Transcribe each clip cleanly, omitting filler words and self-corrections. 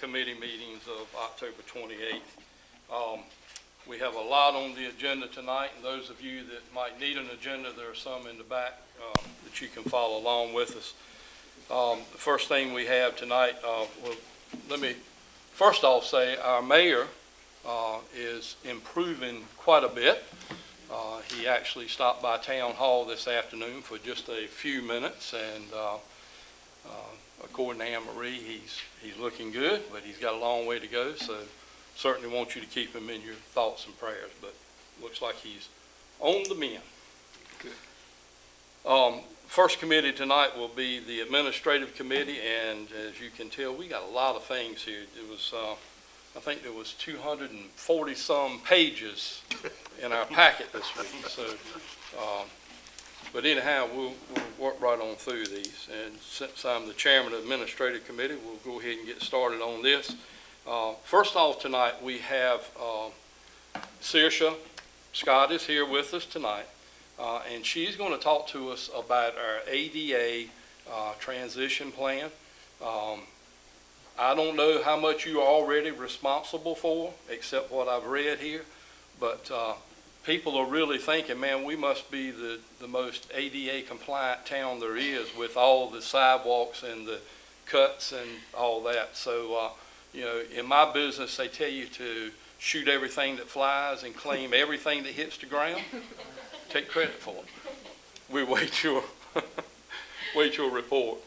committee meetings of October 28th. We have a lot on the agenda tonight, and those of you that might need an agenda, there are some in the back that you can follow along with us. The first thing we have tonight, well, let me first off say our mayor is improving quite a bit. He actually stopped by Town Hall this afternoon for just a few minutes, and according to Anne Marie, he's looking good, but he's got a long way to go, so certainly want you to keep him in your thoughts and prayers, but looks like he's on the mend. Good. First committee tonight will be the administrative committee, and as you can tell, we got a lot of things here. It was, I think there was 240 some pages in our packet this week. So, but anyhow, we'll work right on through these. And since I'm the chairman of the administrative committee, we'll go ahead and get started on this. First off tonight, we have Saoirse Scott is here with us tonight, and she's going to talk to us about our ADA transition plan. I don't know how much you are already responsible for, except what I've read here, but people are really thinking, man, we must be the most ADA compliant town there is with all the sidewalks and the cuts and all that. So, you know, in my business, they tell you to shoot everything that flies and claim everything that hits the ground. Take credit for it. We wait your report.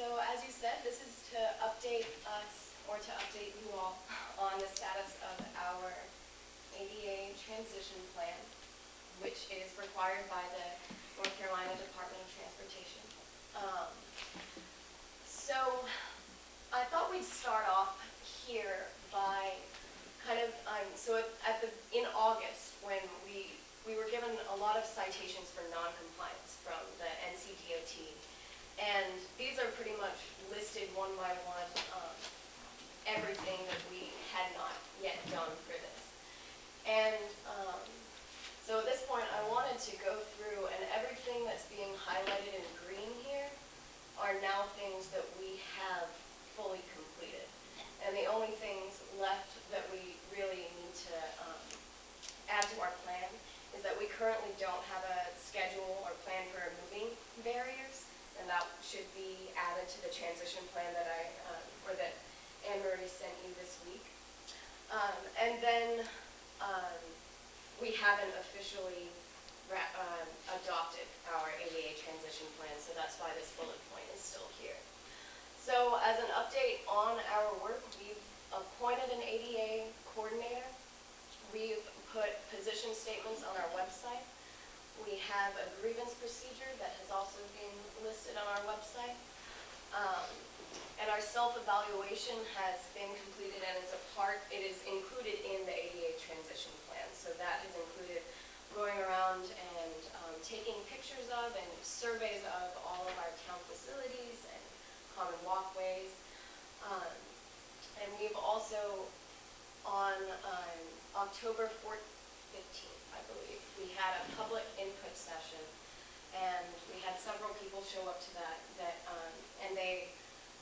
So as you said, this is to update us, or to update you all, on the status of our ADA transition plan, which is required by the North Carolina Department of Transportation. So I thought we'd start off here by kind of, in August, when we were given a lot of citations for non-compliance from the NCDOT. And these are pretty much listed one by one, everything that we had not yet done for this. And so at this point, I wanted to go through, and everything that's being highlighted in green here are now things that we have fully completed. And the only things left that we really need to add to our plan is that we currently don't have a schedule or plan for moving barriers. And that should be added to the transition plan that that Anne Marie sent you this week. And then we haven't officially adopted our ADA transition plan, so that's why this bullet point is still here. So as an update on our work, we've appointed an ADA coordinator. We've put position statements on our website. We have a grievance procedure that has also been listed on our website. And our self-evaluation has been completed and it is included in the ADA transition plan. So that has included going around and taking pictures of and surveys of all of our town facilities and common walkways. And we've also, on October 15th, I believe, we had a public input session, and we had several people show up to that, and they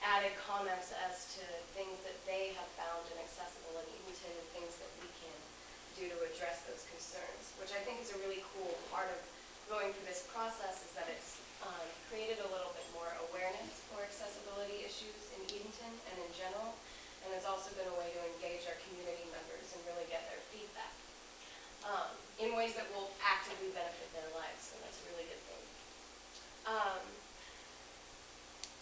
added comments as to things that they have found in accessibility and to things that we can do to address those concerns, which I think is a really cool part of going through this process, is that it's created a little bit more awareness for accessibility issues in Edenton and in general, and it's also been a way to engage our community members and really get their feedback in ways that will actively benefit their lives, and that's a really good thing.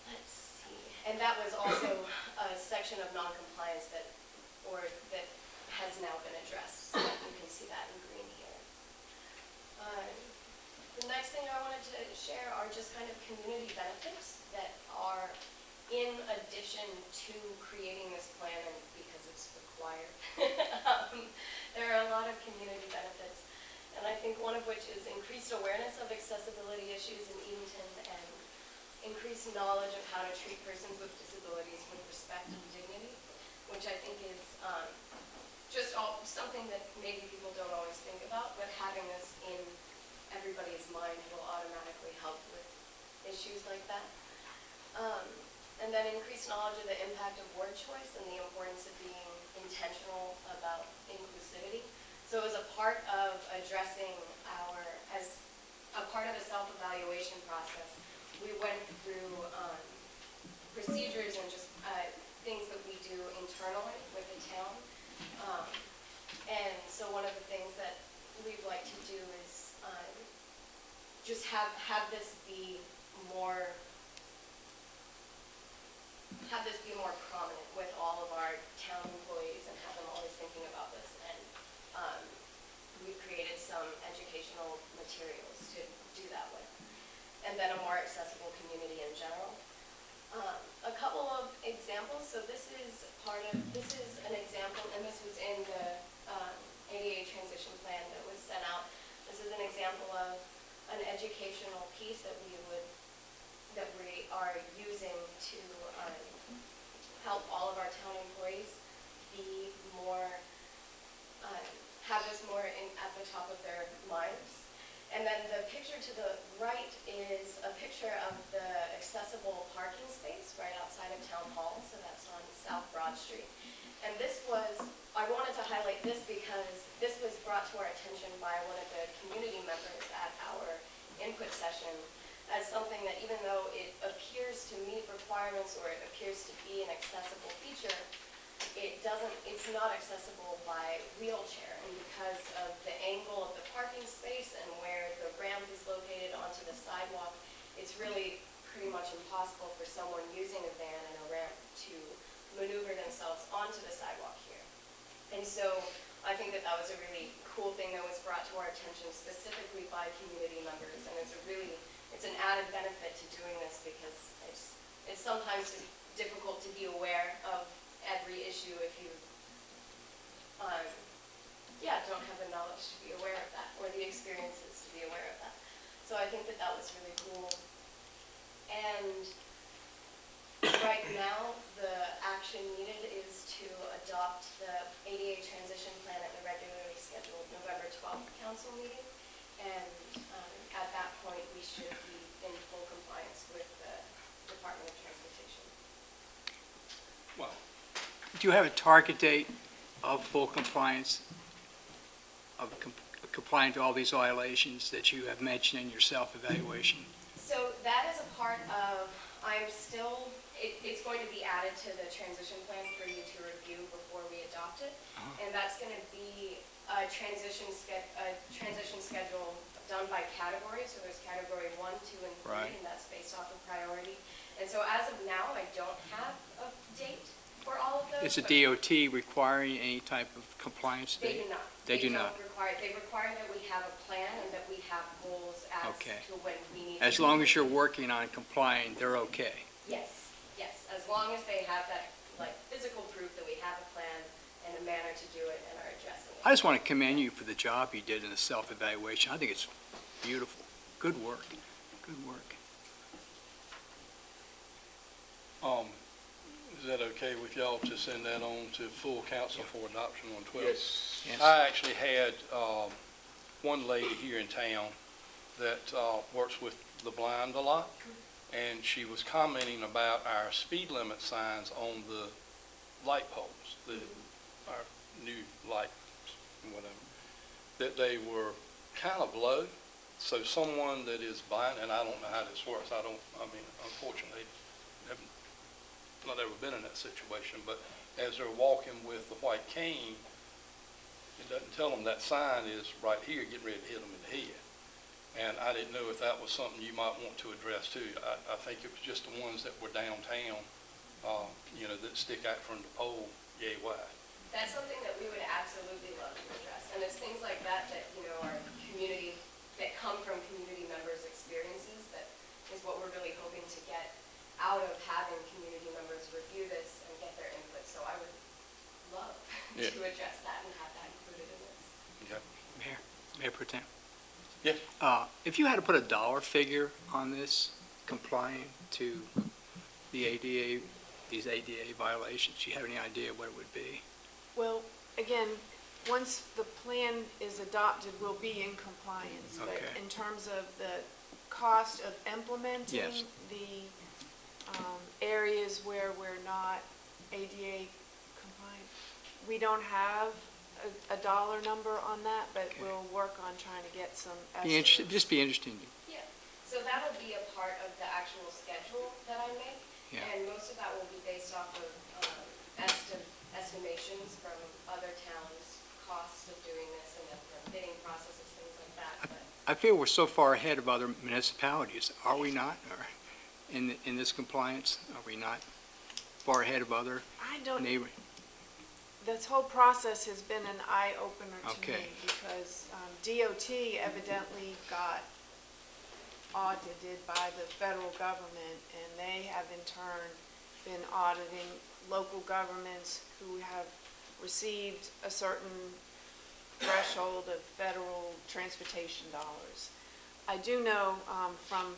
Let's see, and that was also a section of non-compliance that has now been addressed, so you can see that in green here. The next thing I wanted to share are just kind of community benefits that are in addition to creating this plan, and because it's required. There are a lot of community benefits, and I think one of which is increased awareness of accessibility issues in Edenton, and increase knowledge of how to treat persons with disabilities with respect and dignity, which I think is just something that maybe people don't always think about, but having this in everybody's mind will automatically help with issues like that. And then increased knowledge of the impact of word choice and the importance of being intentional about inclusivity. So as a part of addressing as a part of the self-evaluation process, we went through procedures and just things that we do internally with the town. And so one of the things that we'd like to do is just have this be more prominent with all of our town employees and have them always thinking about this. And we've created some educational materials to do that with. And then a more accessible community in general. A couple of examples. So this is an example, and this was in the ADA transition plan that was sent out. This is an example of an educational piece that we are using to help all of our town employees be more, have this more at the top of their minds. And then the picture to the right is a picture of the accessible parking space right outside of Town Hall, so that's on South Broad Street. And I wanted to highlight this because this was brought to our attention by one of the community members at our input session as something that, even though it appears to meet requirements or it appears to be an accessible feature, it's not accessible by wheelchair. And because of the angle of the parking space and where the ramp is located onto the sidewalk, it's really pretty much impossible for someone using a van and a ramp to maneuver themselves onto the sidewalk here. And so I think that was a really cool thing that was brought to our attention specifically by community members, and it's an added benefit to doing this because it's sometimes difficult to be aware of every issue if you don't have the knowledge to be aware of that, or the experiences to be aware of that. So I think that was really cool. And right now, the action needed is to adopt the ADA transition plan at the regularly scheduled November 12th council meeting. And at that point, we should be in full compliance with the Department of Transportation. Well, do you have a target date of full compliance, of complying to all these violations that you have mentioned in your self-evaluation? So that is a part of, it's going to be added to the transition plan for you to review before we adopt it. And that's going to be a transition schedule done by category. So there's category 1, 2, and 3, Right. and that's based off of priority. And so as of now, I don't have a date for all of those. Is the DOT requiring any type of compliance They date? do not. They do not. They require that we have a plan and that we have goals as Okay. to when we need to. As long as you're working on complying, they're okay. Yes, as long as they have that, physical proof that we have a plan and a manner to do it and are addressing it. I just want to commend you for the job you did in the self-evaluation. I think it's beautiful. Good work. Good work. Is that okay with y'all to send that on to full council for adoption on 12? Yes. I actually had one lady here in town that works with the blind a lot, and she was commenting about our speed limit signs on the light poles, our new lights, whatever, that they were kind of low. So someone that is blind, and I don't know how this works, unfortunately, have not ever been in that situation, but as they're walking with the white cane, it doesn't tell them that sign is right here, getting ready to hit them in the head. And I didn't know if that was something you might want to address too. I think it was just the ones that were downtown, that stick out from the pole yay wide. That's something that we would absolutely love to address. And it's things like that are community, that come from community members' experiences, that is what we're really hoping to get out of having community members review this and get their input. So I would love to address that and have that included in this. Okay. Mayor Pro Tem. Yes. If you had to put a dollar figure on this, complying to the ADA, these ADA violations? Do you have any idea what it would be? Well, again, once the plan is adopted, we'll be in compliance. But Okay. in terms of the cost of implementing Yes. the areas where we're not ADA compliant, we don't have a dollar number on that, but Okay. we'll work on trying to get some Be interesting, estimates. just be interesting. Yeah, so that'll be a part of the actual schedule that I make. Yeah. And most of that will be based off of estimations from other towns, costs of doing this, and then from bidding processes, things like that. But I feel we're so far ahead of other municipalities. Are we not? Or in this compliance, are we not far ahead of other I don't, neighbor? this whole process has been an eye-opener to Okay. me because DOT evidently got audited by the federal government, and they have in turn been auditing local governments who have received a certain threshold of federal transportation dollars. I do know from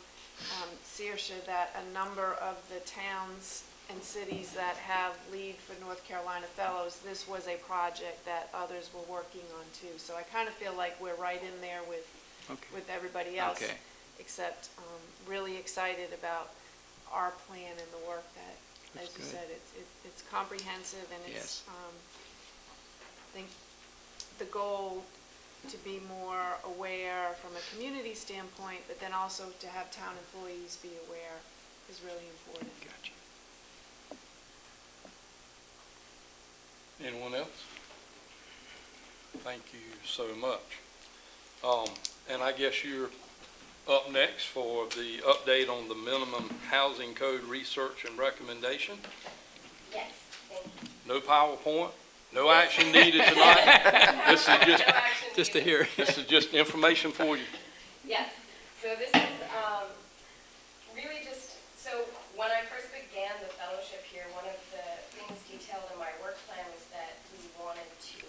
Saoirse that a number of the towns and cities that have Lead for North Carolina Fellows, this was a project that others were working on too. So I kind of feel like we're right in there with Okay. everybody else. Okay. Except really excited about our plan and the work that, That's as you good. said, it's comprehensive and it's, Yes. I think the goal to be more aware from a community standpoint, but then also to have town employees be aware is really important. Gotcha. Anyone else? Thank you so much. And I guess you're up next for the update on the minimum housing code research and recommendation. yes, thank you. No PowerPoint, no action needed tonight. This is just, No action Just to needed. hear. this is just information for you. Yes, so this is really just, so when I first began the fellowship here, one of the things detailed in my work plan was that we wanted to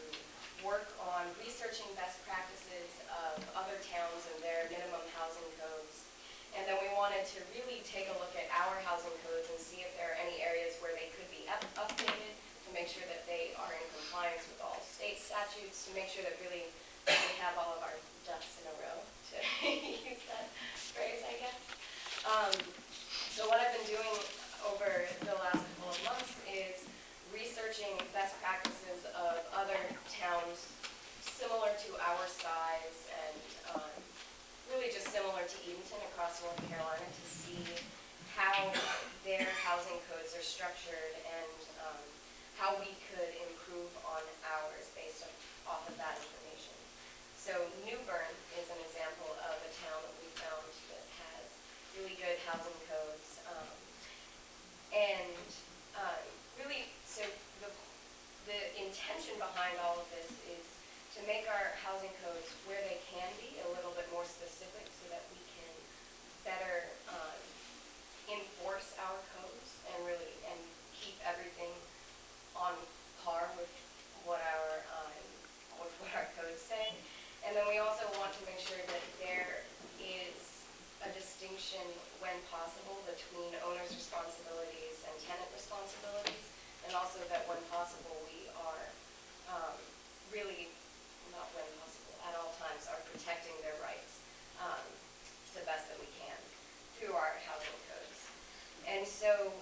work on researching best practices of other towns and their minimum housing codes. And then we wanted to really take a look at our housing codes and see if there are any areas where they could be updated to make sure that they are in compliance with all state statutes, to make sure that really we have all of our ducks in a row, to use that phrase, I guess. So what I've been doing over the last couple of months is researching best practices of other towns similar to our size and really just similar to Edenton across North Carolina to see how their housing codes are structured and how we could improve on ours based off of that information. So New Bern is an example of a town that we found that has really good housing codes. Really, so the intention behind all of this is to make our housing codes where they can be a little bit more specific so that we can better enforce our codes and really keep everything on par with what our codes say. And then we also want to make sure that there is a distinction when possible between owner's responsibilities and tenant responsibilities, and also that when possible we are really, not when possible, at all times are protecting their rights the best that we can through our housing codes. And so,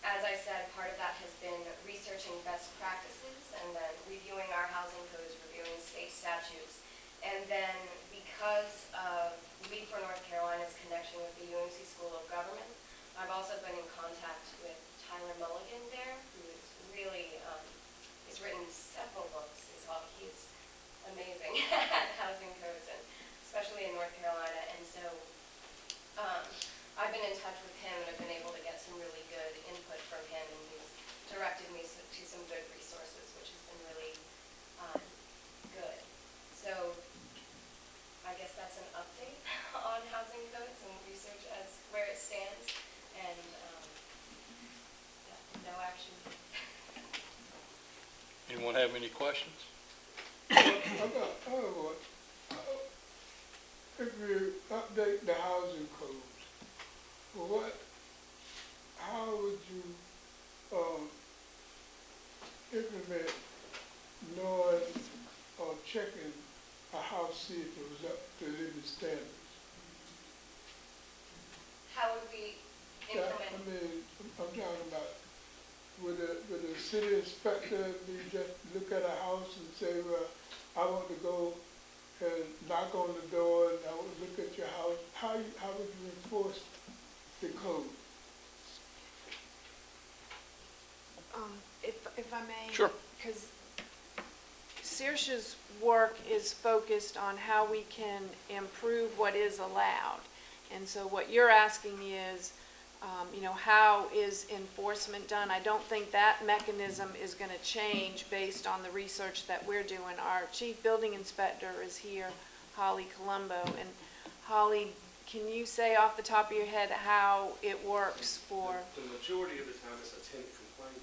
as I said, part of that has been researching best practices and then reviewing our housing codes, reviewing state statutes. And then because of Lead for North Carolina's connection with the UNC School of Government, I've also been in contact with Tyler Mulligan there, who is really, he's written several books. He's amazing at housing codes, and especially in North Carolina. And so I've been in touch with him and have been able to get some really good input from him, and he's directed me to some good resources, which has been really good. So I guess that's an update on housing codes and research as where it stands, and no action. Anyone have any questions? If you update the housing codes, Well, how would you, implement knowing or checking a house, see if it was up to living standards? How would we Yeah, implement? I mean, I'm talking about, would the city inspector be just look at a house and say, well, I want to go and knock on the door and I would look at your house? How would you enforce the code? If I may? Sure. Because Saoirse's work is focused on how we can improve what is allowed. And so what you're asking me is, how is enforcement done? I don't think that mechanism is going to change based on the research that we're doing. Our chief building inspector is here, Holly Colombo. And Holly, can you say off the top of your head how it works for? The majority of the time it's a tenant complaint.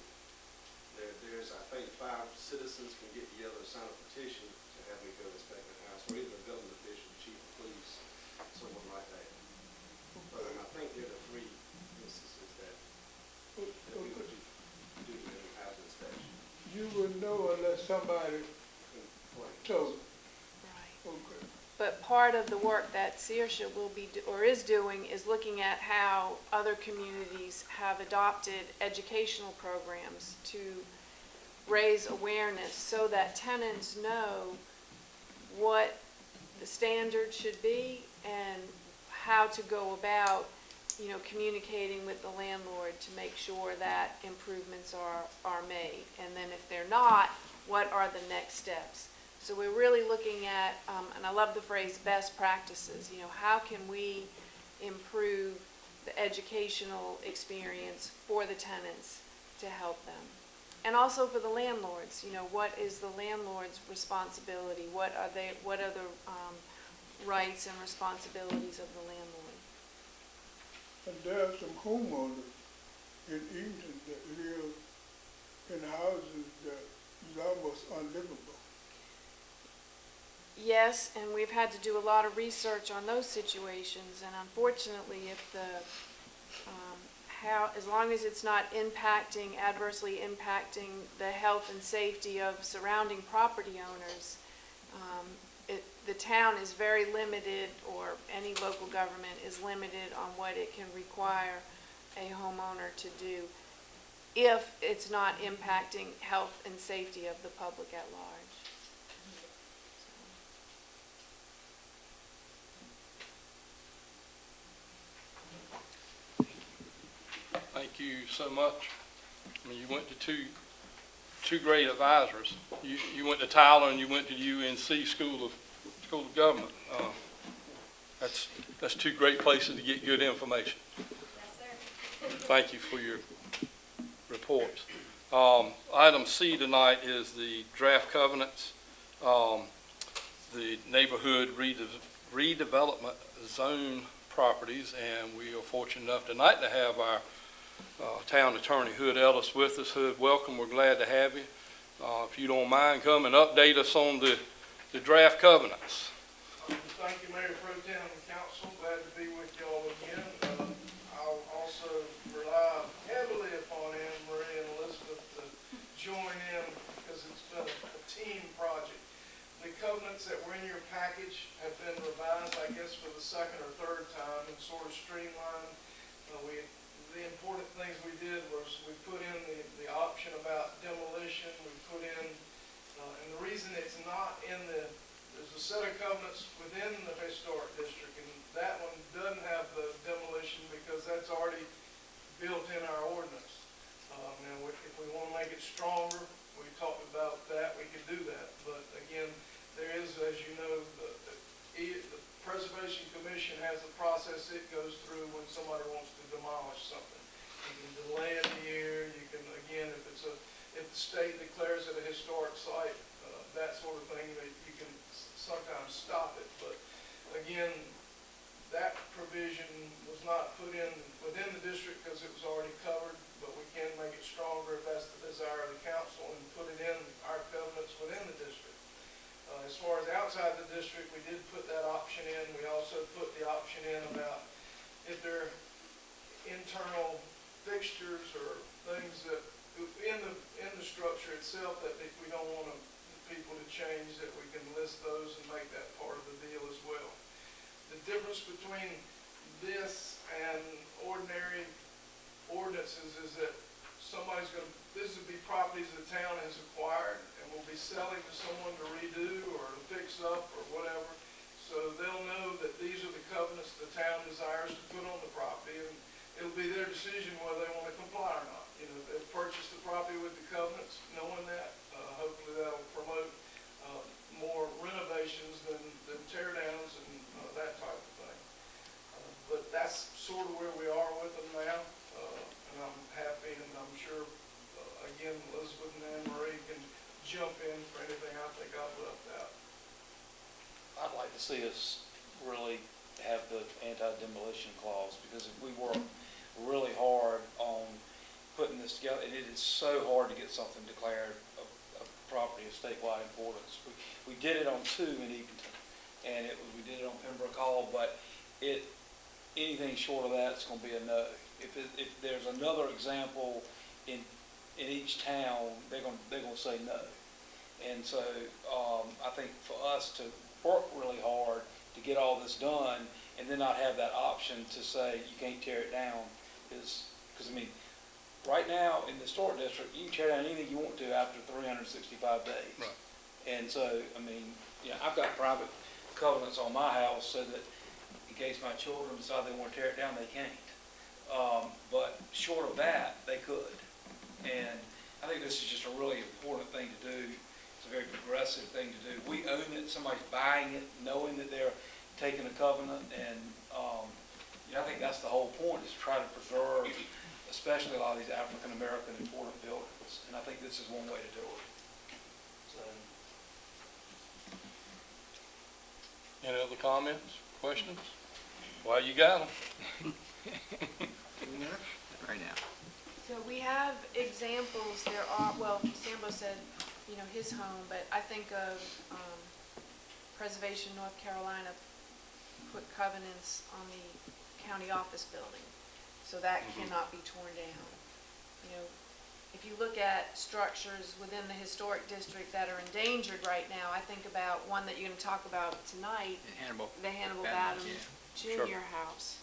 There's, I think, 5 citizens can get together and sign a petition to have me go inspect the house, or either a government official, chief of police, someone like that. But I think there are the 3 instances that we would do in a house inspection. You would know unless somebody told. Right. Okay. But part of the work that Saoirse will be, or is doing, is looking at how other communities have adopted educational programs to raise awareness so that tenants know what the standard should be and how to go about, communicating with the landlord to make sure that improvements are made. And then if they're not, what are the next steps? So we're really looking at, and I love the phrase best practices, how can we improve the educational experience for the tenants to help them? And also for the landlords, what is the landlord's responsibility? What are the rights and responsibilities of the landlord? And there are some homeowners in Edenton that live in houses that is almost unlivable. Yes, and we've had to do a lot of research on those situations, and unfortunately, if as long as it's not adversely impacting the health and safety of surrounding property owners, the town is very limited, or any local government is limited on what it can require a homeowner to do if it's not impacting health and safety of the public at large. Thank you so much. I mean, you went to two great advisors. You went to Tyler and you went to UNC School of Government. That's 2 great places to get good information. Yes, sir. Thank you for your reports. Item C tonight is the draft covenants, the neighborhood redevelopment zone properties, and we are fortunate enough tonight to have our town attorney Hood Ellis with us. Hood, welcome. We're glad to have you. If you don't mind, come and update us on the draft covenants. Thank you, Mayor Pro Tem and Council. Glad to be with y'all again. I'll also rely heavily upon Anne Marie and Elizabeth to join in because it's been a team project. The covenants that were in your package have been revised, I guess, for the 2nd or 3rd time and sort of streamlined. The important things we did was we put in the option about demolition. We put in, and the reason it's not in there's a set of covenants within the historic district, and that one doesn't have the demolition because that's already built in our ordinance. And if we want to make it stronger, we talked about that, we could do that. But again, there is, as you know, the Preservation Commission has a process it goes through when somebody wants to demolish something. You can delay it a year. You can, again, if the state declares it a historic site, that sort of thing, you can sometimes stop it. But again, that provision was not put in within the district because it was already covered, but we can make it stronger if that's the desire of the council and put it in our covenants within the district. As far as outside the district, we did put that option in. We also put the option in about if there internal fixtures or things that, in the structure itself that we don't want people to change, that we can list those and make that part of the deal as well. The difference between this and ordinary ordinances is that this would be properties the town has acquired and will be selling to someone to redo or to fix up or whatever. So they'll know that these are the covenants the town desires to put on the property, and it'll be their decision whether they want to comply or not. You know, they've purchased the property with the covenants, knowing that. Hopefully that'll promote more renovations than tear downs and that type of thing. But that's sort of where we are with them now, and I'm happy, and I'm sure, again, Elizabeth and Anne Marie can jump in for anything I think I've left out. I'd like to see us really have the anti-demolition clause, because we worked really hard on putting this together, and it is so hard to get something declared a property of statewide importance. We did it on 2 in Edenton, and we did it on Pembroke Hall, but anything short of that is going to be a no. If there's another example in each town, they're going to say no. And so I think for us to work really hard to get all this done and then not have that option to say you can't tear it down is, because I mean, right now in the historic district, you can tear down anything you want to after 365 days. Right. And so, I mean, I've got private covenants on my house so that in case my children decide they want to tear it down, they can't. But short of that, they could. And I think this is just a really important thing to do. It's a very progressive thing to do. We own it, somebody's buying it, knowing that they're taking a covenant, and I think that's the whole point, is to try to preserve, especially a lot of these African-American important buildings. And I think this is one way to do it. So. Any other comments, questions? Well, you got them. Right now. So we have examples, well, Sambo said, his home, but I think of Preservation North Carolina put covenants on the county office building, so that cannot be torn down. If you look at structures within the historic district that are endangered right now, I think about one that you're going to talk about tonight, the Hannibal Badham Jr. house.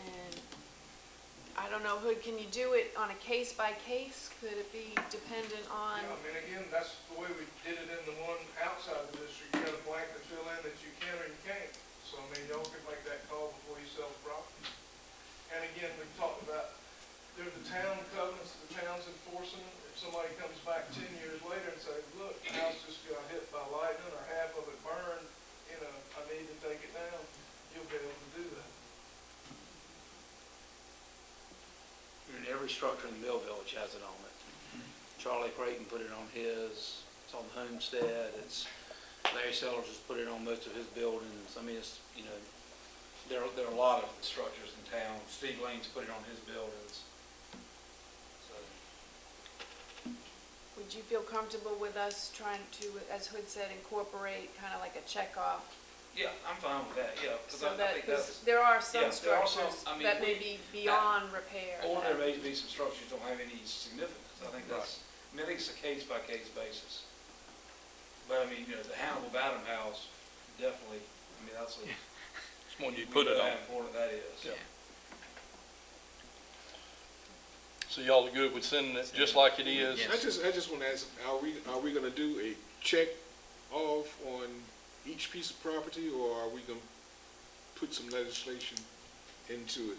And I don't know, Hood, can you do it on a case by case? Could it be dependent on? Yeah, I mean, again, that's the way we did it in the one outside the district. You got a blank to fill in that you can or you can't. So, I mean, y'all can make that call before you sell the property. And again, we've talked about, there's the town covenants, the town's enforcing them. If somebody comes back 10 years later and says, look, the house just got hit by lightning or half of it burned, I need to take it down, you'll be able to do that. And every structure in the Mill Village has it on it. Charlie Creighton put it on his. It's on the homestead. Larry Sellers has put it on most of his buildings. I mean, there are a lot of structures in town. Steve Lane's put it on his buildings. So. Would you feel comfortable with us trying to, as Hood said, incorporate kind of like a checkoff? Yeah, I'm fine with that. Yeah, So I think that's. there are some there are structures some, that may be beyond repair. Or there may be some structures that don't have any significance. I think I think it's a case-by-case basis. But I mean, the Hannibal Badham house, definitely, that's a. It's one you put it on. How important that is. Yeah. So y'all are good with sending it just like it is? I just want to ask, are we going to do a check off on each piece of property, or are we going to put some legislation into it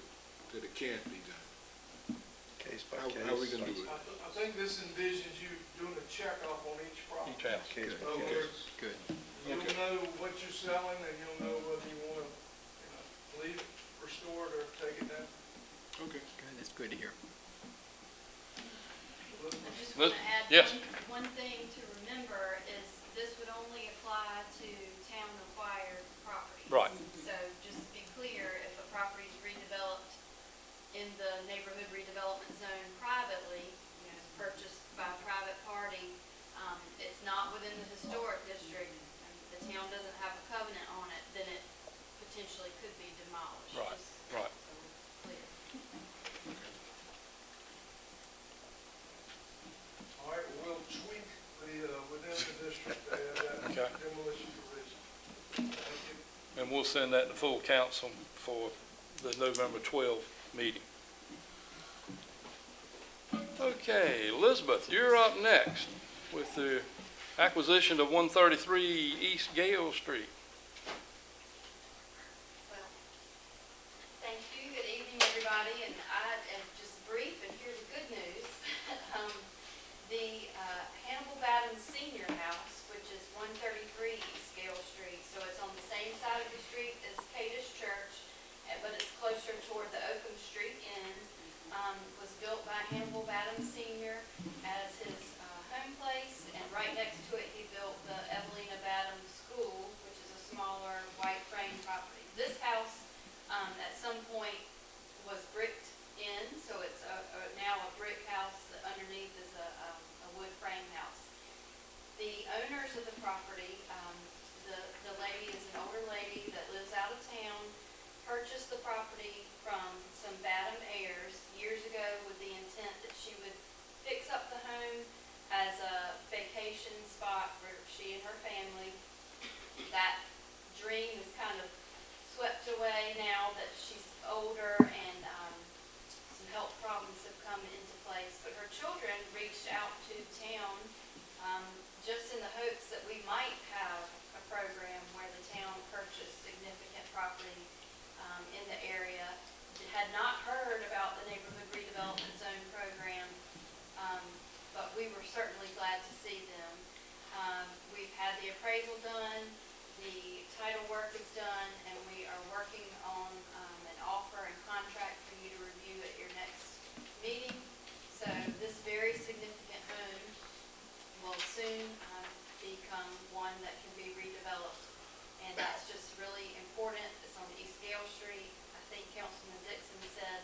that it can't be done? Case by case. How are we going to do it? I think this envisions you doing a checkoff on each property. Each house. Case by In other case. words, Good. you'll know what you're selling, and you'll know whether you want to leave it, restore it, or take it down. Okay. Good, that's good to hear. I just want to add Yes. one thing to remember is this would only apply to town-acquired properties. Right. So just to be clear, if a property is redeveloped in the neighborhood redevelopment zone privately, it's purchased by a private party, it's not within the historic district, and the town doesn't have a covenant on it, then it potentially could be demolished. Right, Just right. so we're clear. we'll send that to full council for the November 12th meeting. Okay, Elizabeth, you're up next with the acquisition of 133 East Gale Street. Well, thank you. Good evening, everybody. And I am just brief, and here's the good news. The Hannibal Batten Senior House, which is 133 East Gale Street, so it's on the same side of the street as Cadiz Church, but it's closer toward the Oakham Street Inn, was built by Hannibal Batten Senior as his home place, and right next to it, he built the Evelina Batten School, which is a smaller white frame property. This house, at some point, was bricked in, so it's now a brick house. Underneath is a wood frame house. The owners of the property, the lady is an older lady that lives out of town, purchased the property from some Batten heirs years ago with the intent that she would fix up the home as a vacation spot for she and her family. That dream is kind of swept away now that she's older and some health problems have come into place. But her children reached out to town just in the hopes that we might have a program where the town purchased significant property in the area. Had not heard about the neighborhood redevelopment zone program, but we were certainly glad to see them. We've had the appraisal done, the title work is done, and we are working on an offer and contract for you to review at your next meeting. So this very significant home will soon become one that can be redeveloped, and that's just really important. It's on East Gale Street. I think Councilman Dixon said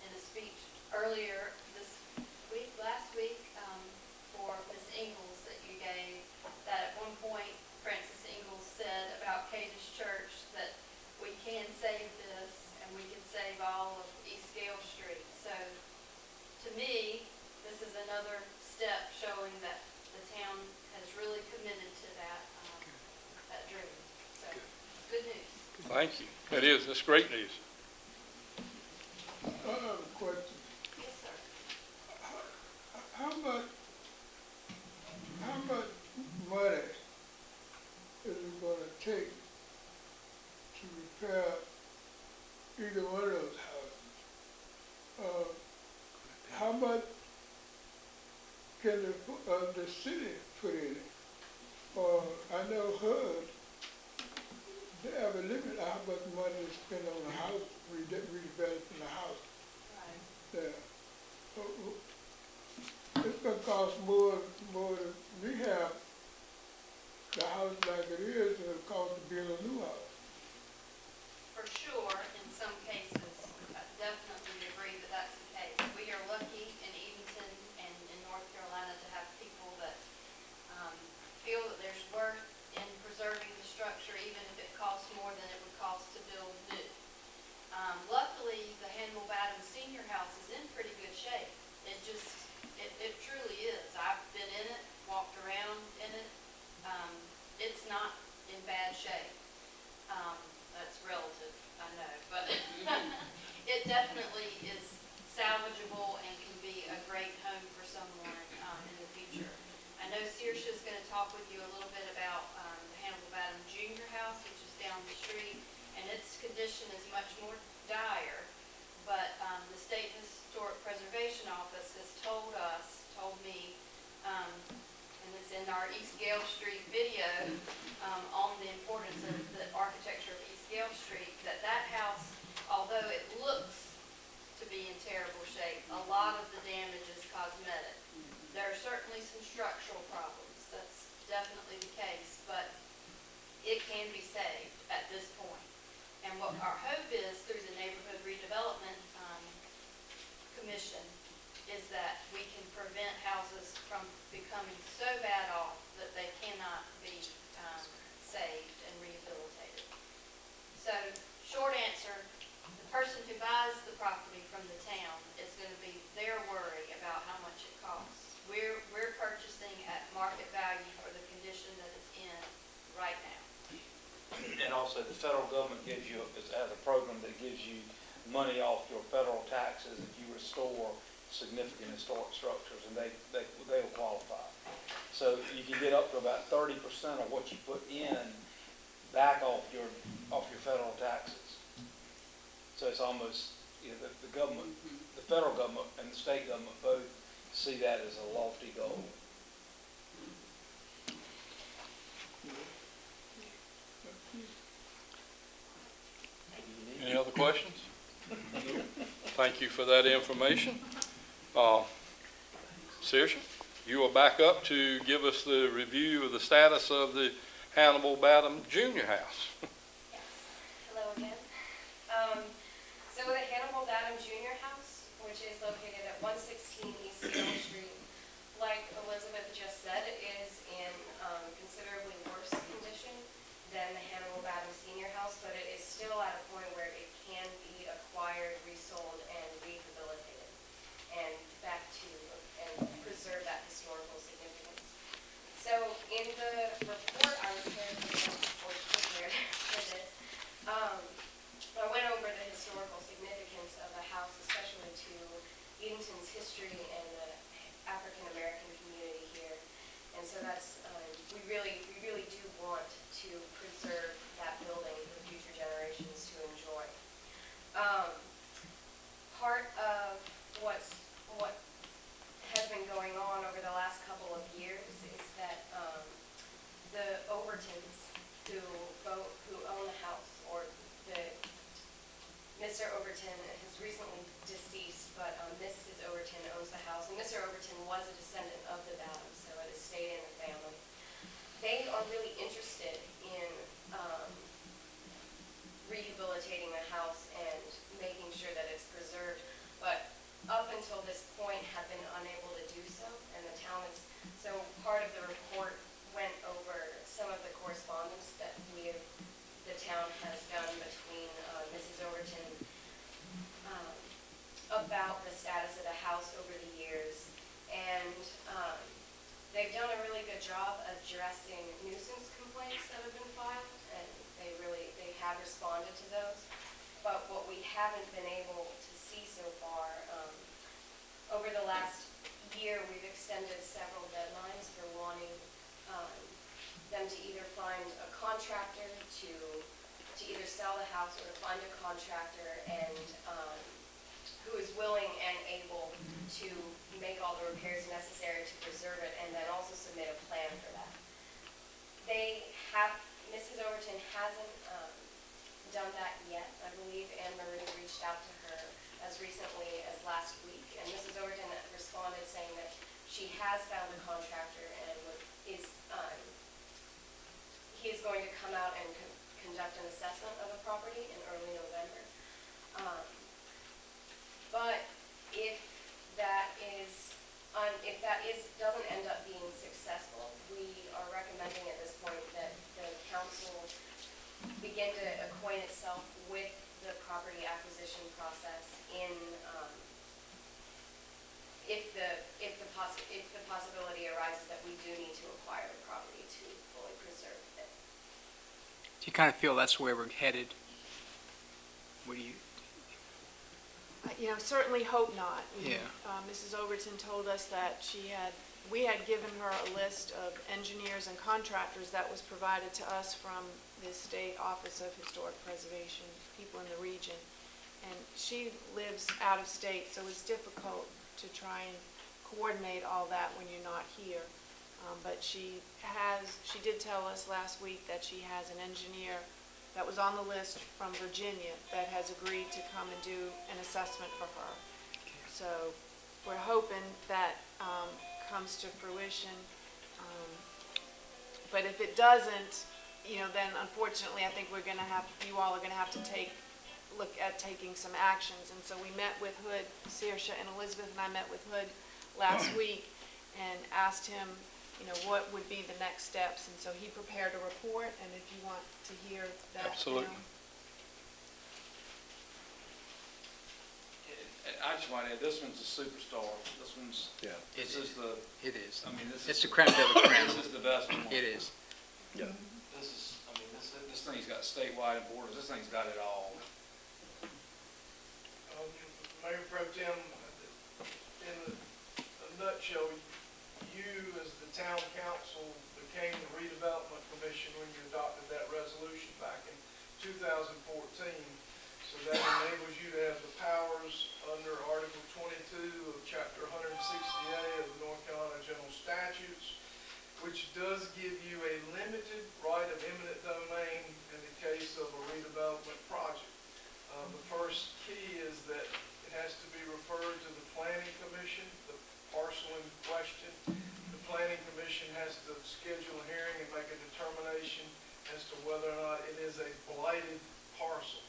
in a speech earlier last week, for Ms. Ingalls that you gave, that at one point Francis Ingalls said about Cadiz Church that we can save this and we can save all of East Gale Street. So to me, this is another step showing that the town has really committed to that dream. So good news. Thank you. It is. That's great news. I have a question. Yes, sir. How much money is it gonna take to repair either one of those houses? How much can the city put in it? Or I know HUD, they have a limit on how much money to spend on a house, redeveloping the house. Right. Yeah. It's gonna cost more to rehab the house like it is than it costs to build a new house. For sure, in some cases, I definitely agree that that's the case. We are lucky in Edenton and in North Carolina to have people that feel that there's worth in preserving the structure, even if it costs more than it would cost to build new. Luckily, the Hannibal Batten Senior House is in pretty good shape. It truly is. I've been in it, walked around in it. It's not in bad shape. That's relative, I know, but it definitely is salvageable and can be a great home for someone in the future. I know Saoirse is going to talk with you a little bit about the Hannibal Batten Junior House, which is down the street, and its condition is much more dire. But the State Historic Preservation Office has told me, and it's in our East Gale Street video, on the importance of the architecture of East Gale Street, that house, although it looks to be in terrible shape, a lot of the damage is cosmetic. There are certainly some structural problems. That's definitely the case, but it can be saved at this point. And what our hope is through the Neighborhood Redevelopment Commission is that we can prevent houses from becoming so bad off that they cannot be saved and rehabilitated. So, short answer, the person who buys the property from the town is going to be their worry about how much it costs. We're purchasing at market value for the condition that it's in right now. And also also the federal government gives you, has a program that gives you money off your federal taxes if you restore significant historic structures, and they'll qualify. So you can get up to about 30% of what you put in back off your federal taxes. So it's almost, you know, the government, the federal government and the state government both see that as a lofty goal. Any other questions? Thank you for that information. Saoirse, you are back up to give us the review of the status of the Hannibal Badham Junior House. Yes, hello again. So the Hannibal Badham Junior House, which is located at 116 East Middle Street, like Elizabeth just said, is in considerably worse condition than the Hannibal Badham Senior House, but it is still at a point where it can be acquired, resold, and rehabilitated, and back to, and preserve that historical significance. So in the report I prepared for this, I went over the historical significance of the house, especially to Edenton's history and the African American community here. And so that's, we really do want to preserve that building for future generations to enjoy. Part of what has been going on over the last couple of years is that the Overtons who own the house, or Mr. Overton has recently deceased, but Mrs. Overton owns the house, and Mr. Overton was a descendant of the Badhams, so it has stayed in the family. They are really interested in rehabilitating the house and making sure that it's preserved, but up until this point have been unable to do so, and the town is, so part of the report went over some of the correspondence that the town has done between Mrs. Overton about the status of the house over the years, and they've done a really good job addressing nuisance complaints that have been filed, and they have responded to those. But what we haven't been able to see so far, over the last year, we've extended several deadlines for wanting them to either find a contractor to either sell the house or to find a contractor and who is willing and able to make all the repairs necessary to preserve it, and then also submit a plan for that. Mrs. Overton hasn't done that yet. I believe Anne Marie reached out to her as recently as last week, and Mrs. Overton responded saying that she has found a contractor and he is going to come out and conduct an assessment of the property in early November. But if that doesn't end up being successful, we are recommending at this point that the council begin to acquaint itself with the property acquisition process if the possibility arises that we do need to acquire the property to fully preserve it. Do you kind of feel that's where we're headed? What do you? Certainly hope not. Yeah. Mrs. Overton told us that we had given her a list of engineers and contractors that was provided to us from the State Office of Historic Preservation, people in the region. And she lives out of state, so it's difficult to try and coordinate all that when you're not here. But she did tell us last week that she has an engineer that was on the list from Virginia that has agreed to come and do an assessment for her. So we're hoping that comes to fruition. But if it doesn't, then unfortunately I think you all are going to have to look at taking some actions. And so we met with Hood, Saoirse and Elizabeth and I met with Hood last week and asked him what would be the next steps, and so he prepared a report, and if you want to hear that. Absolutely. I just want to add, this one's a superstar. Yeah. This is the, It is. I mean, this It's is, the creme de la creme. this is the best one. It is. Yeah. This is this thing's got statewide borders, this thing's got it all. Mayor Pro Tem, in a nutshell, you as the town council became the redevelopment commission when you adopted that resolution back in 2014. So that enables you to have the powers under Article 22 of Chapter 160A of the North Carolina General Statutes, which does give you a limited right of eminent domain in the case of a redevelopment project. The first key is that it has to be referred to the Planning Commission, the parcel in question. The Planning Commission has to schedule a hearing and make a determination as to whether or not it is a blighted parcel.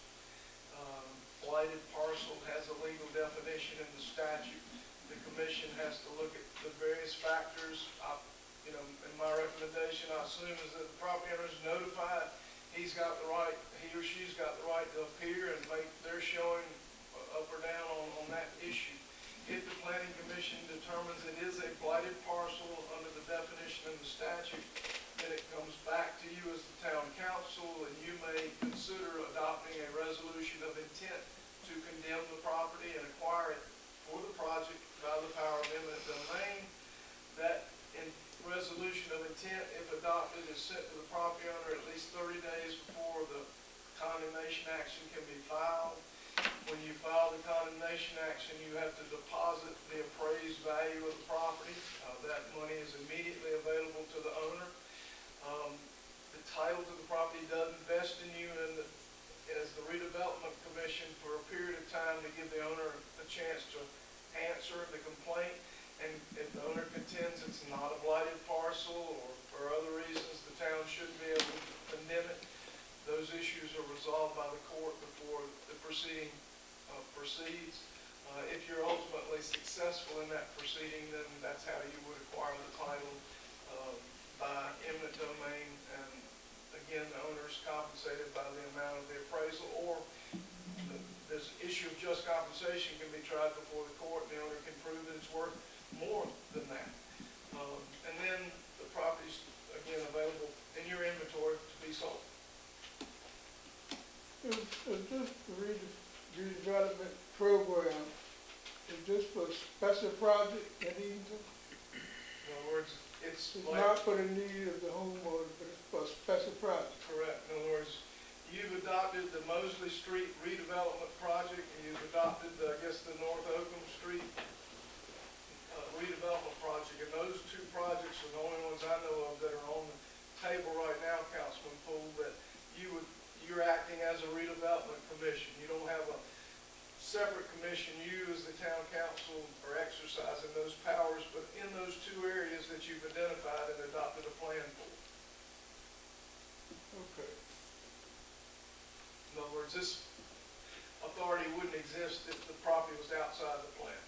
Blighted parcel has a legal definition in the statute. The commission has to look at the various factors. In my recommendation, I assume is that the property owner is notified. He or she's got the right to appear and make their showing up or down on that issue. If the planning commission determines it is a blighted parcel under the definition in the statute, then it comes back to you as the town council, and you may consider adopting a resolution of intent to condemn the property and acquire it for the project by the power of eminent domain. That resolution of intent, if adopted, is sent to the property owner at least 30 days before the condemnation action can be filed. When you file the condemnation action, you have to deposit the appraised value of the property. That money is immediately available to the owner. The title to the property doesn't vest in you as the redevelopment commission for a period of time to give the owner a chance to answer the complaint. And if the owner contends it's not a blighted parcel or for other reasons the town shouldn't be able to condemn it, those issues are resolved by the court before the proceeding proceeds. If you're ultimately successful in that proceeding, then that's how you would acquire the title by eminent domain. And again, the owner is compensated by the amount of the appraisal, or this issue of just compensation can be tried before the court, and the owner can prove that it's worth more than that. And then the property's, again, available in your inventory to be sold. Is this redevelopment program, is this for a special project in Edenton? In other words, it's It's like, not for the need of the homeowner, but it's for a special project. correct. In other words, you've adopted the Mosley Street redevelopment project, and you've adopted, I guess, the North Oakham Street redevelopment project, and those two projects are the only ones I know of that are on the table right now, Councilman Poole, that you're acting as a redevelopment commission. You don't have a separate commission. You as the town council are exercising those powers, but in those two areas that you've identified and adopted a plan for. Okay. In other words, this authority wouldn't exist if the property was outside the plan.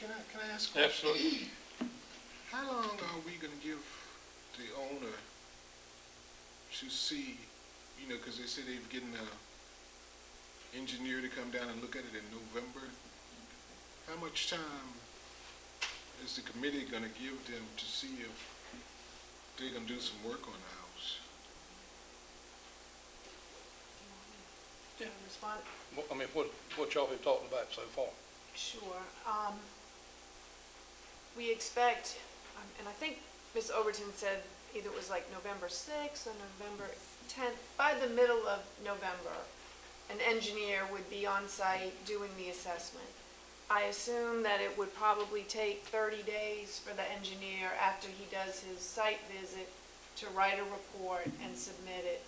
Can I ask a question? Absolutely. How long are we gonna give the owner to see, because they say they've getting an engineer to come down and look at it in November? How much time is the committee gonna give them to see if they're gonna do some work on the house? Do you want to respond? I mean, what y'all have talked about so far? Sure. We expect, and I think Ms. Overton said either it was like November 6th or November 10th, by the middle of November, an engineer would be on site doing the assessment. I assume that it would probably take 30 days for the engineer, after he does his site visit, to write a report and submit it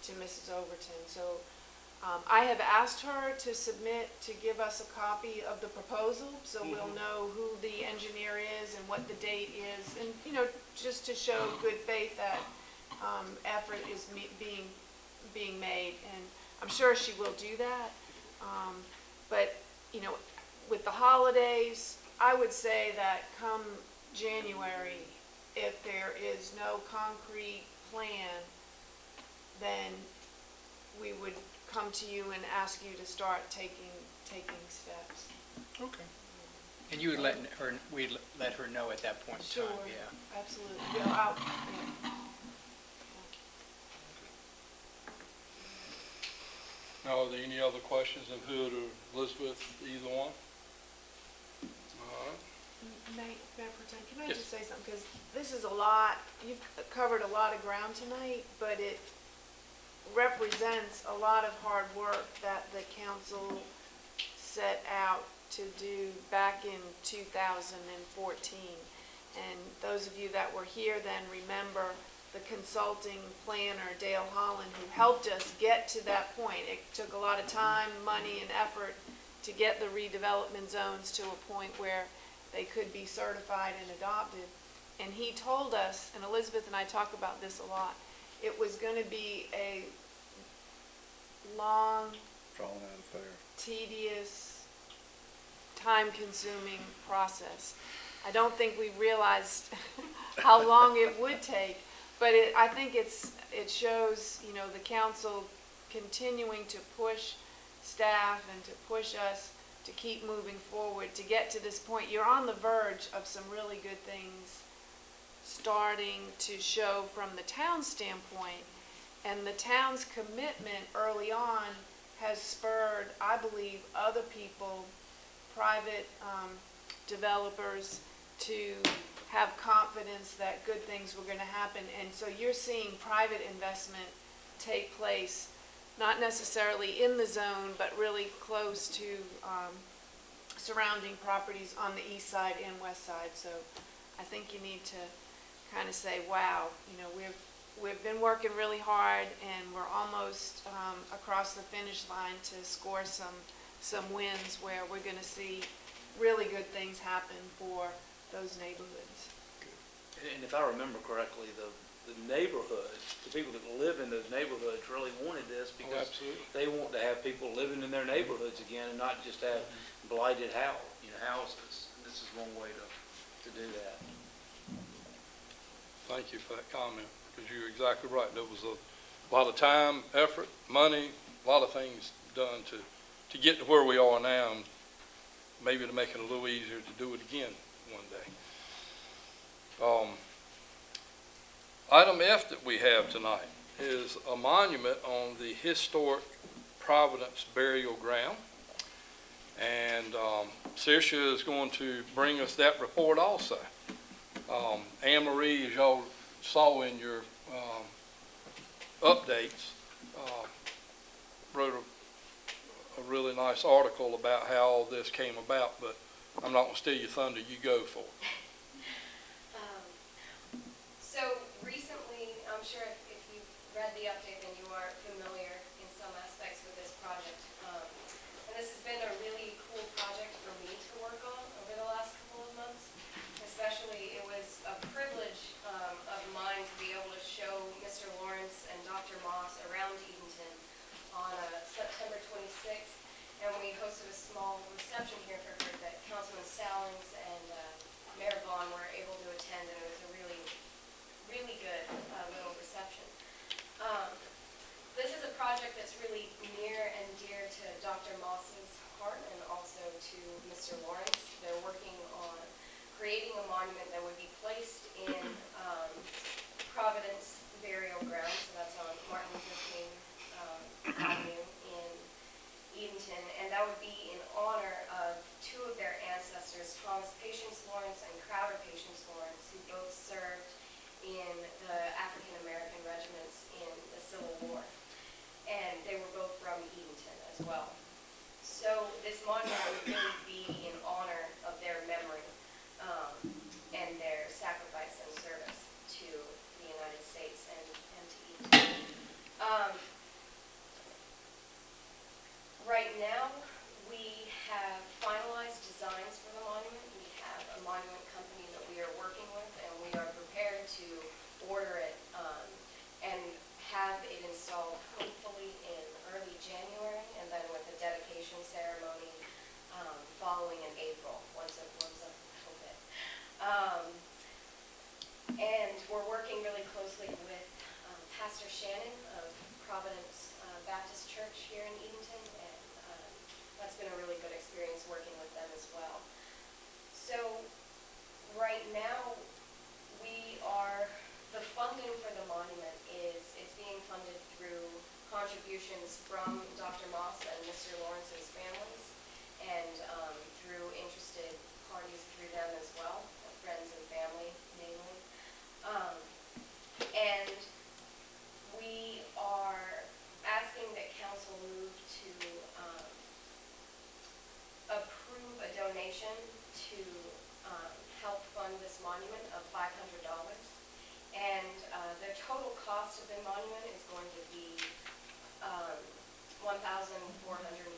to Mrs. Overton. So I have asked her to give us a copy of the proposal, so we'll know who the engineer is and what the date is, and, just to show good faith that effort is being made, and I'm sure she will do that. But, with the holidays, I would say that come January, if there is no concrete plan, then we would come to you and ask you to start taking steps. Okay. And we'd let her know at that point in Sure, time, yeah. absolutely. Yeah, Now, are there any other questions of Hood or Elizabeth, either one? All right. Mayor Pro Tem, can I Yes. just say something? Because this is a lot, you've covered a lot of ground tonight, but it represents a lot of hard work that the council set out to do back in 2014. And those of you that were here then remember the consulting planner, Dale Holland, who helped us get to that point. It took a lot of time, money, and effort to get the redevelopment zones to a point where they could be certified and adopted. And he told us, and Elizabeth and I talk about this a lot, it was going to be a long, tedious, time-consuming process. I don't think we realized how long it would take, but I think it shows, you know, the council continuing to push staff and to push us to keep moving forward to get to this point. You're on the verge of some really good things starting to show from the town's standpoint, and the town's commitment early on has spurred, I believe, other people, private developers, to have confidence that good things were going to happen. And so you're seeing private investment take place, not necessarily in the zone, but really close to surrounding properties on the east side and west side. So I think you need to kind of say, wow, you know, we've been working really hard, and we're almost across the finish line to score some wins where we're going to see really good things happen for those neighborhoods. And if I remember correctly, the neighborhoods, the people that live in those neighborhoods really wanted this because absolutely. they want to have people living in their neighborhoods again and not just have blighted houses. This is one way to do that. Thank you for that comment, because you're exactly right. There was a lot of time, effort, money, a lot of things done to get to where we are now, and maybe to make it a little easier to do it again one day. Item F that we have tonight is a monument on the historic Providence burial ground. And Saoirse is going to bring us that report also. Anne Marie, as y'all saw in your updates, wrote a really nice article about how all this came about, but I'm not going to steal your thunder. You go for it. So recently, I'm sure if you've read the update, then you are familiar in some aspects with this project. And this has been a really cool project for me to work on over the last couple of months. Especially, it was a privilege of mine to be able to show Mr. Lawrence and Dr. Moss around Edenton on September 26th. And we hosted a small reception here for her that Councilman Stallings and Mayor Vaughn were able to attend, and it was a really good little reception. This is a project that's really near and dear to Dr. Moss's heart and also to Mr. Lawrence. They're working on creating a monument that would be placed in Providence burial ground, so that's on Martin Luther King Avenue in Edenton, and that would be in honor of two of their ancestors, Thomas Patience Lawrence and Crowder Patience Lawrence, who both served in the African American regiments in the Civil War. And they were both from Edenton as well. So this monument would really be in honor of their memory and their sacrifice and service to the United States and to Edenton. Right now, we have finalized designs for the monument. We have a monument company that we are working with, and we are prepared to order it and have it installed hopefully in early January, and then with a dedication ceremony contributions from Dr. Moss and Mr. Lawrence's families, and through interested parties through them as well, friends and family mainly. And we are asking that council move to approve a donation to help fund this monument of $500. And the total cost of the monument is going to be $1,441.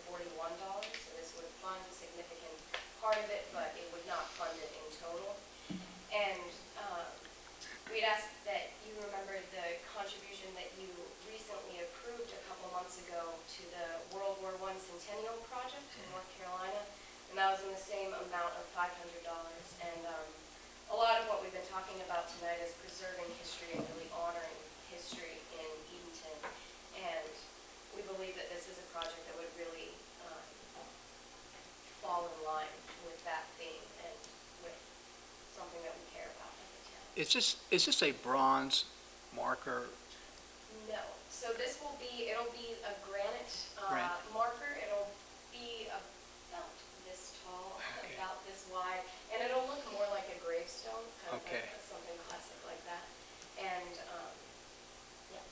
So this would fund a significant part of it, but it would not fund it in total. And we'd ask that you remember the contribution that you recently approved a couple months ago to the World War I Centennial Project in North Carolina, and that was in the same amount of $500. And a lot of what we've been talking about tonight is preserving history and really honoring history in Edenton. And we believe that this is a project that would really fall in line with that theme and with something that we care about as a town. Is this a bronze marker? No. So this will be, it'll be a granite Granite. marker. It'll be about this tall, Okay. about this wide, and it'll look more like a gravestone, kind of Okay. like something classic like that. And, yeah.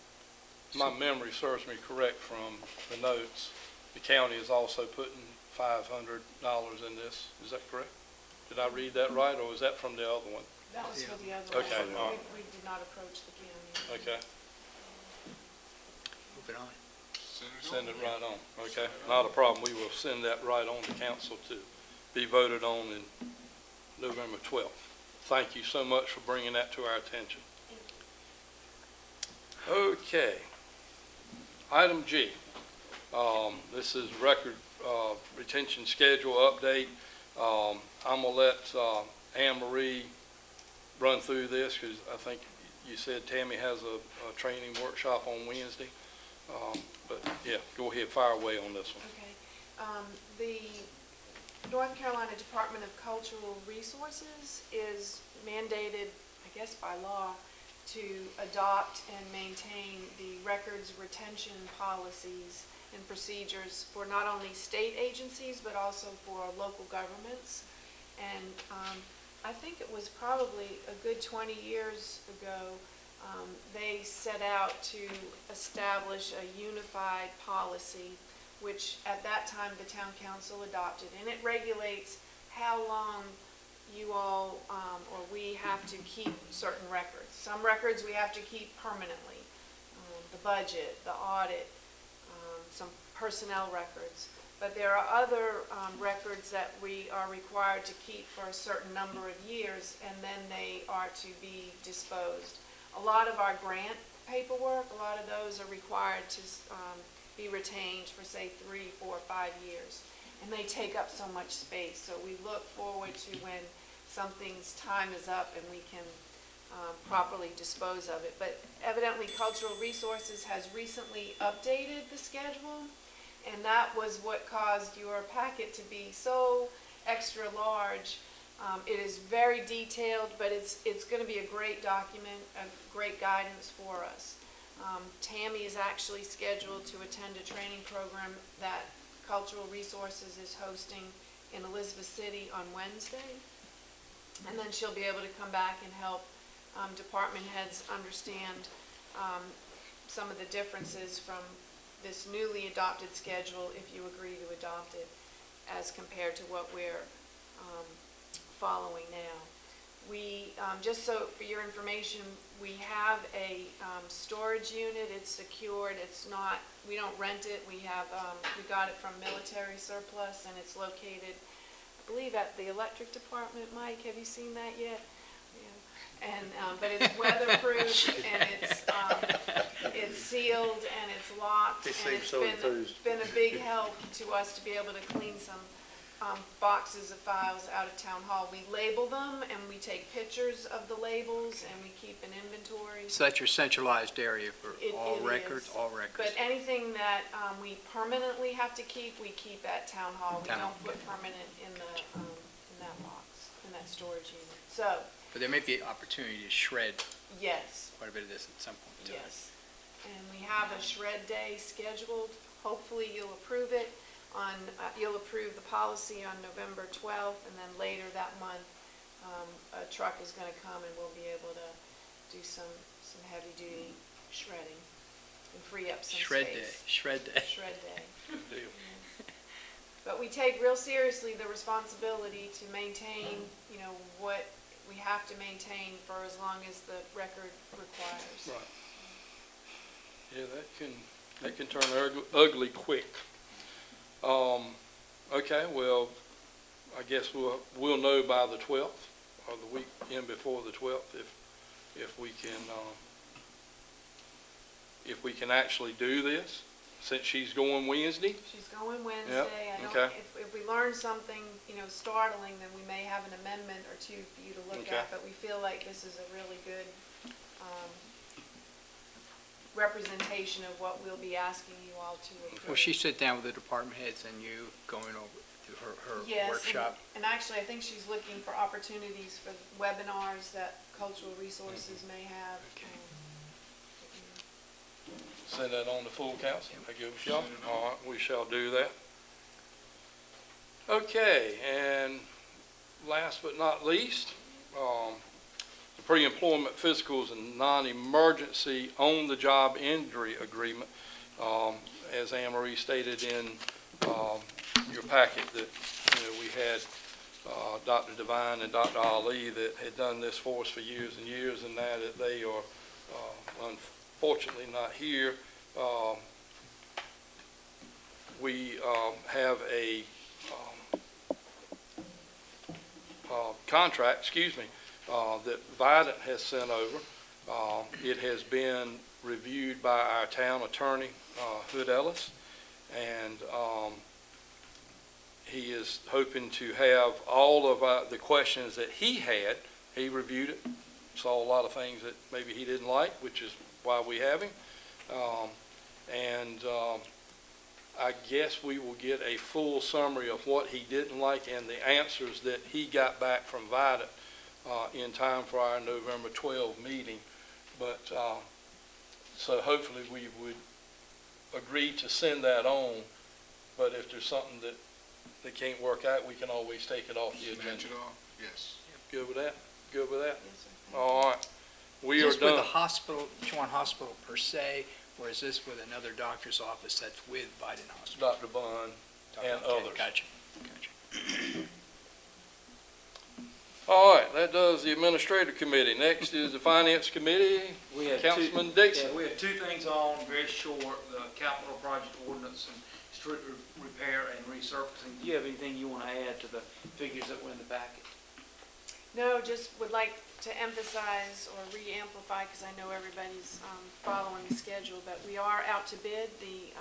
My memory serves me correct from the notes. The county is also putting $500 in this. Is that correct? Did I read that right, or was that from the other one? That was Yeah. for the other one. Okay, all right. We did not approach the county. Okay, Move it on. send it right on. Okay, not a problem. We will send that right on to council to be voted on in November 12th. Thank you so much for bringing that to our attention. Okay. Item G. This is record retention schedule update. I'm going to let Anne Marie run through this because I think you said Tammy has a training workshop on Wednesday. But yeah, go ahead, fire away on this one. Okay. The North Carolina Department of Cultural Resources is mandated, I guess by law, to adopt and maintain the records retention policies and procedures for not only state agencies, but also for local governments. And I think it was probably a good 20 years ago, they set out to establish a unified policy, which at that time the town council adopted. And it regulates how long you all or we have to keep certain records. Some records we have to keep permanently, the budget, the audit, some personnel records. But there are other records that we are required to keep for a certain number of years, and then they are to be disposed. A lot of our grant paperwork, a lot of those are required to be retained for, say, 3, 4, 5 years. And they take up so much space. So we look forward to when something's time is up and we can properly dispose of it. But evidently Cultural Resources has recently updated the schedule, and that was what caused your packet to be so extra large. It is very detailed, but it's going to be a great document, a great guidance for us. Tammy is actually scheduled to attend a training program that Cultural Resources is hosting in Elizabeth City on Wednesday. And then she'll be able to come back and help department heads understand some of the differences from this newly adopted schedule, if you agree to adopt it, as compared to what we're following now. We, just so for your information, we have a storage unit. It's secured. It's not, we don't rent it. We have, we got it from military surplus, and it's located, I believe, at the electric department. Mike, have you seen that yet? Yeah. And, but it's weatherproof, and it's sealed, and it's locked, and it's been a big help to us to be able to clean some boxes of files out of town hall. We label them, and we take pictures of the labels, and we keep an inventory. So that's your centralized area for all records? Is. All records. But anything that we permanently have to keep, we keep at town hall. We Town hall. don't put permanent in that box, in that storage unit. So, But there may be an opportunity to shred yes, quite a bit of this at some point. too. yes. and we have a shred day scheduled. Hopefully you'll approve it you'll approve the policy on November 12th, and then later that month, a truck is gonna come and we'll be able to do some heavy-duty shredding and free up some Shred day, space. shred day. Shred day. Good deal. But we take real seriously the responsibility to maintain, what we have to maintain for as long as the record requires. Right. Yeah, that can turn ugly quick. Okay, well, I guess we'll know by the 12th or the weekend before the 12th if we can actually do this, since she's going Wednesday. She's going Wednesday. I don't, okay. if we learn something, startling, then we may have an amendment or two for you to look Okay. at, but we feel like this is a really good, representation of what we'll be asking you all to approve. Well, she sit down with the department heads and you going over to her Yes, workshop? and actually, I think she's looking for opportunities for webinars that cultural resources may have. Okay. Send that on to full council. I give it y'all. All right, we shall do that. Okay, and last but not least, the pre-employment physicals and non-emergency on-the-job injury agreement. As Anne Marie stated in your packet, that we had Dr. Devine and Dr. Ali that had done this for us for years and years, and now that they are unfortunately not here, we have a contract, that Vidant has sent over. It has been reviewed by our town attorney, Hood Ellis, and he is hoping to have all of the questions that he had. He reviewed it, saw a lot of things that maybe he didn't like, which is why we have him. I guess we will get a full summary of what he didn't like and the answers that he got back from Vidant in time for our November 12 meeting. But so hopefully we would agree to send that on. But if there's something that they can't work out, we can always take it off the agenda. Snatch it off, yes. Good with that? Good with that? Yes, sir. All right. We are Is this with the done. hospital, Chuan Hospital per se, or is this with another doctor's office that's with Biden Hospital? Dr. Bond and Okay, others. Gotcha. All right, that does the administrative committee. Next is the finance committee. We have Councilman Dixon. Yeah, we have two things on, very short, the capital project ordinance and street repair and resurfacing. Do you have anything you want to add to the figures that were in the packet? No, just would like to emphasize or re-amplify, because I know everybody's following the schedule, but we are out to bid. The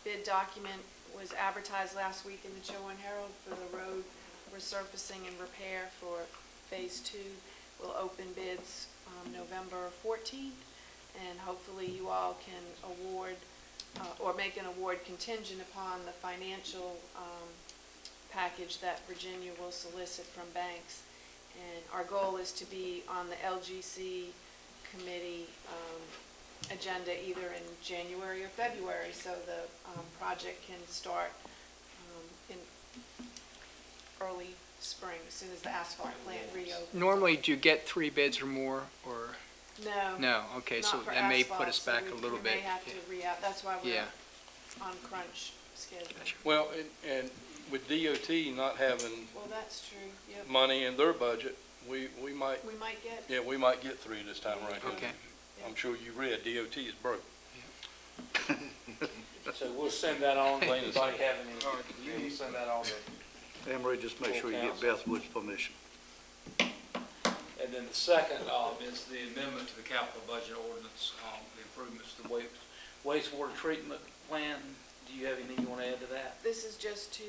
bid document was advertised last week in the Chowan Herald for the road resurfacing and repair for Phase 2. We'll open bids November 14th, and hopefully you all can award or make an award contingent upon the financial package that Virginia will solicit from banks. And our goal is to be on the LGC committee agenda either in January or February, so the project can start in early spring, as soon as the asphalt plant reopens. Normally, do you get 3 bids or more, or? No. No, okay, so Not for that may asphalt, put us so back we- a little bit. We may have to re-out, that's why we're Yeah. on crunch schedule. Gotcha. Well, and with DOT not having Well, that's true, yep. money in their budget, we might, We might get, yeah, we might get 3 this time around. Okay. I'm sure you read DOT is broke. So we'll send that on. Plain and Anybody have any, we'll send that on to Anne Marie, just make sure you get Full Beth Wood's permission. And then the second is the amendment to the capital budget ordinance, the improvements to the wastewater treatment plan. Do you have anything you want to add to that? this is just to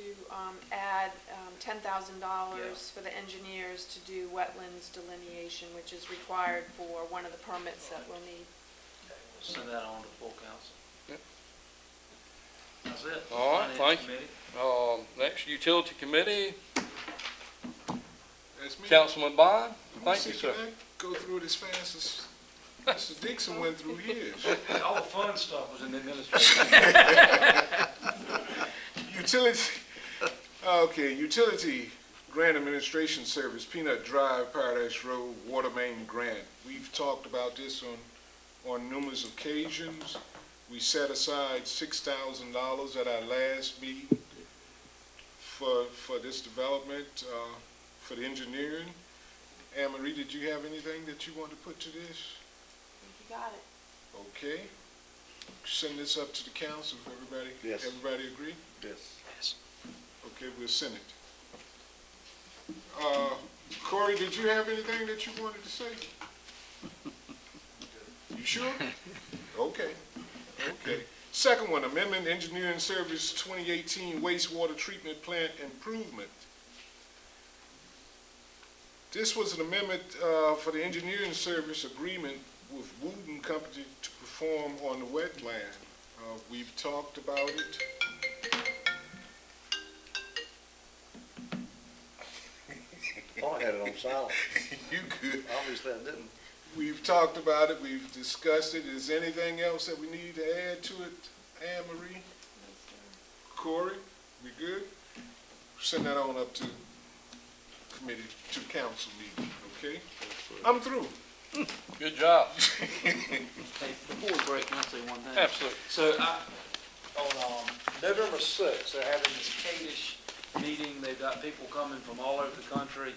add $10,000 Yeah. for the engineers to do wetlands delineation, which is required for one of the permits that we'll need. Send that on to full council. Yep. That's it. All right, Finance thank you. committee. Next, utility committee, That's me. Councilman Bond. Let me Thank you, see, sir. can I go through it as fast as Mr. Dixon went through his. All the fun stuff was in the administration. Utility Grant Administration Service, Peanut Drive, Paradise Road, Water Main Grant. We've talked about this on numerous occasions. We set aside $6,000 at our last meeting for this development, for the engineering. Anne Marie, did you have anything that you want to put to this? I think you got it. Okay. Send this up to the council, if everybody, Yes. everybody agree? Yes. Okay, we'll send it. Corey, did you have anything that you wanted to say? You sure? Okay, okay. Second one, Amendment Engineering Service 2018 Wastewater Treatment Plant Improvement. This was an amendment for the engineering service agreement with Wooten Company to perform on the wetland. We've talked about it. Well, I had it on silent. You could. Obviously, I didn't. We've talked about it, we've discussed it. Is there anything else that we need to add to it, Anne Marie? Corey, we good? Send that on up to committee, to council meeting, okay? I'm through. Good job. Hey, before we break, can I say one thing? Absolutely. So on November 6th, they're having this Kadish meeting. They've got people coming from all over the country,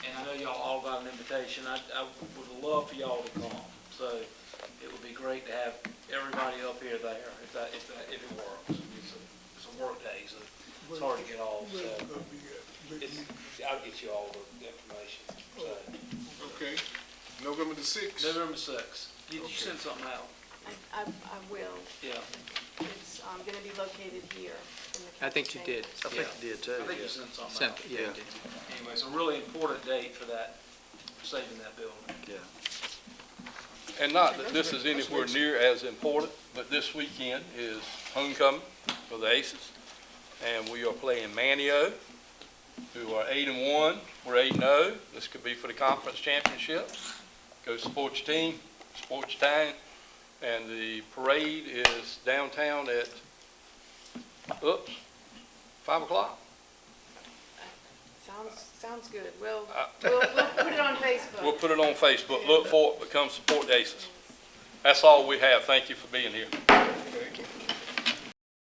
and I know y'all all got an invitation. I would love for y'all to come. So it would be great to have everybody up here there if it works. It's a work day, so it's hard to get all. So I'll get you all the information. So, Okay, November the 6th. November 6th. Did you Okay. send something out? I will. Yeah. It's going to be located here in the council I think you did. I think you did too, I think you yeah. sent something Sent, out. yeah, you did. Anyway, it's a really important date for that, saving that building. Yeah. And not that this is anywhere near as important, but this weekend is homecoming for the Aces. And we are playing Manio, who are 8-1. We're 8-0. This could be for the conference championship. Go support your team, support your town. And the parade is downtown at, 5 o'clock. Sounds good. We'll put it on Facebook. We'll put it on Facebook. Look for it, but come support the Aces. That's all we have. Thank you for being here.